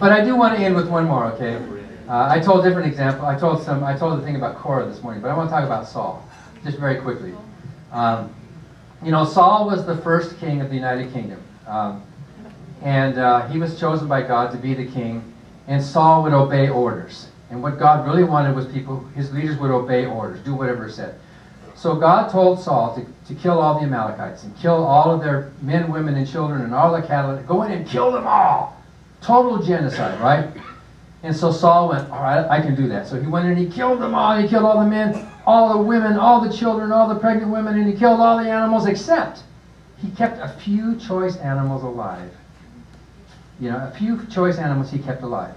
But I do want to end with one more, okay? I told a different example. I told the thing about Korah this morning, but I want to talk about Saul, just very quickly. Saul was the first king of the United Kingdom. And he was chosen by God to be the king, and Saul would obey orders. And what God really wanted was his leaders would obey orders, do whatever it said. So God told Saul to kill all the Amalekites and kill all of their men, women, and children and all the cattle. Go in and kill them all. Total genocide, right? And so Saul went, all right, I can do that. So he went in and he killed them all. He killed all the men, all the women, all the children, all the pregnant women, and he killed all the animals except he kept a few choice animals alive. A few choice animals he kept alive.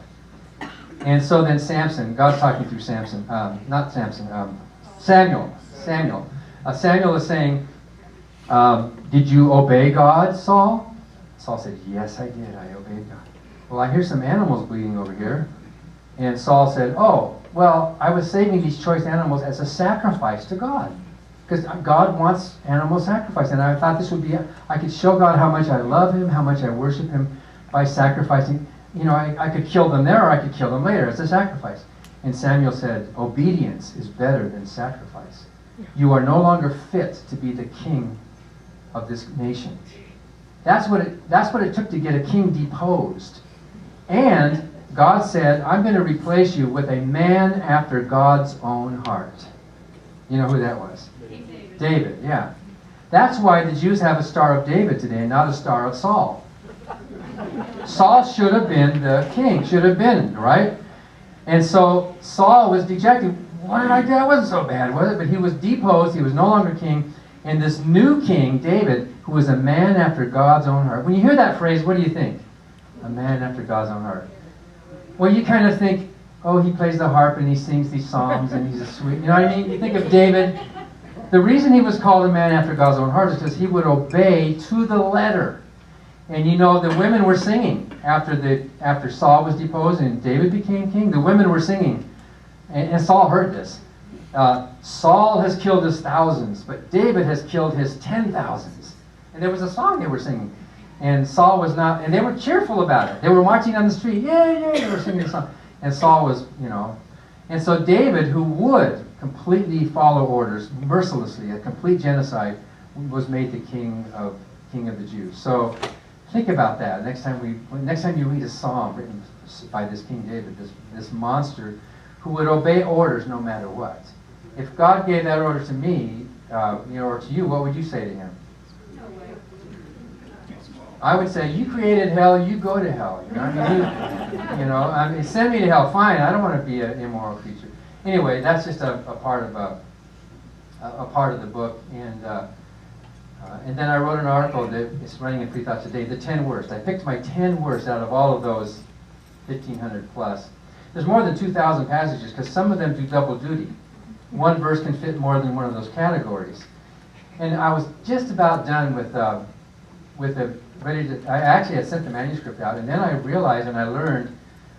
And so then Samson, God's talking through Samson, Samuel. Samuel is saying, did you obey God, Saul? Saul said, yes, I did. I obeyed God. Well, I hear some animals bleeding over here. And Saul said, oh, well, I was saving these choice animals as a sacrifice to God. Because God wants animal sacrifice. And I thought this would be, I could show God how much I love him, how much I worship him by sacrificing. I could kill them there or I could kill them later. It's a sacrifice. And Samuel said, obedience is better than sacrifice. You are no longer fit to be the king of this nation. That's what it took to get a king deposed. And God said, I'm going to replace you with a man after God's own heart. You know who that was? David, yeah. That's why the Jews have a Star of David today, not a Star of Saul. Saul should have been the king, should have been, right? And so Saul was dejected. What did I do? That wasn't so bad, was it? But he was deposed. He was no longer king. And this new king, David, who was a man after God's own heart. When you hear that phrase, what do you think? A man after God's own heart. Well, you kind of think, oh, he plays the harp and he sings these psalms and he's a sweet... You know what I mean? You think of David. The reason he was called a man after God's own heart is because he would obey to the letter. And the women were singing after Saul was deposed and David became king. The women were singing. And Saul heard this. Saul has killed his thousands, but David has killed his 10,000s. And there was a song they were singing. And Saul was not, and they were cheerful about it. They were marching down the street, yay, yay, they were singing the song. And Saul was, And so David, who would completely follow orders, mercilessly, a complete genocide, was made the king of the Jews. So think about that. Next time you read a psalm written by this King David, this monster who would obey orders no matter what. If God gave that order to me, or to you, what would you say to him? I would say, you created hell, you go to hell. Send me to hell. Fine, I don't want to be an immoral creature. Anyway, that's just a part of the book, and then I wrote an article that is running in Free Thoughts Today, the 10 worst. I picked my 10 worst out of all of those 1,500 plus. There's more than 2,000 passages because some of them do double duty. One verse can fit more than one of those categories. And I was just about done I actually had sent the manuscript out, and then I realized and I learned,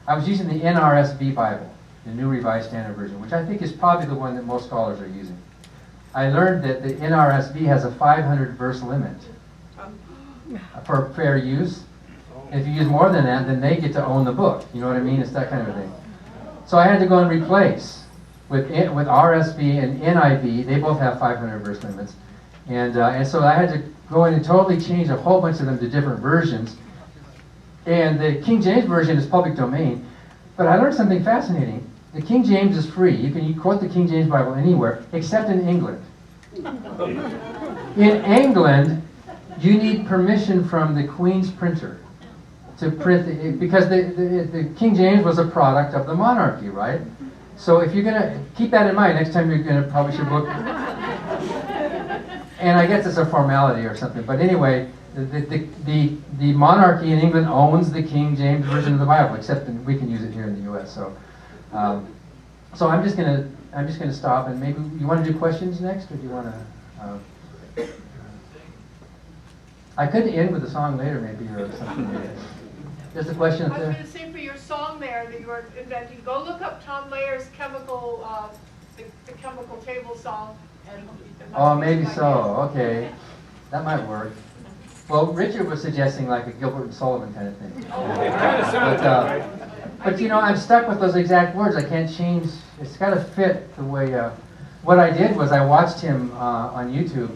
I was using the NRSV Bible, the New Revised Standard Version, which I think is probably the one that most scholars are using. I learned that the NRSV has a 500 verse limit for fair use. And if you use more than that, then they get to own the book. You know what I mean? It's that kind of thing. So I had to go and replace with RSV and NIV. They both have 500 verse limits. And so I had to go in and totally change a whole bunch of them to different versions. And the King James Version is public domain. But I learned something fascinating. The King James is free. You can quote the King James Bible anywhere, except in England. In England, you need permission from the Queen's printer to print because the King James was a product of the monarchy, right? So if you're going to keep that in mind next time you're going to publish your book. And I guess it's a formality or something. But anyway, the monarchy in England owns the King James Version of the Bible, except we can use it here in the U.S. So I'm just gonna stop, and maybe you want to do questions next, or do you want to? I could end with a song later, maybe, or something. There's a question up there. I was going to say for your song there that you were inventing, go look up Tom Layer's chemical, the chemical table song. Oh, maybe so. Okay, that might work. Well, Richard was suggesting like a Gilbert and Sullivan kind of thing. But you know, I'm stuck with those exact words. I can't change. It's got to fit the way. What I did was I watched him on YouTube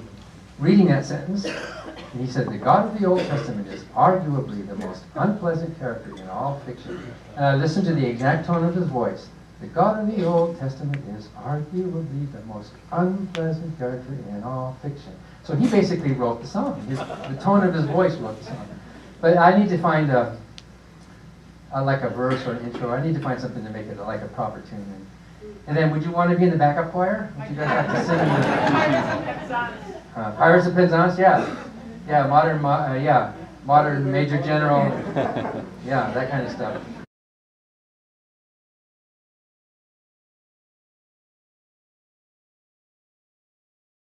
reading that sentence, and he said, "The God of the Old Testament is arguably the most unpleasant character in all fiction." And I listened to the exact tone of his voice. The God of the Old Testament is arguably the most unpleasant character in all fiction. So he basically wrote the song. The tone of his voice wrote the song. But I need to find like a verse or an intro. I need to find something to make it like a proper tune. And then, would you want to be in the backup choir? Would you guys have to sing? Pirates of Penzance, yeah, yeah, modern major general, yeah, that kind of stuff.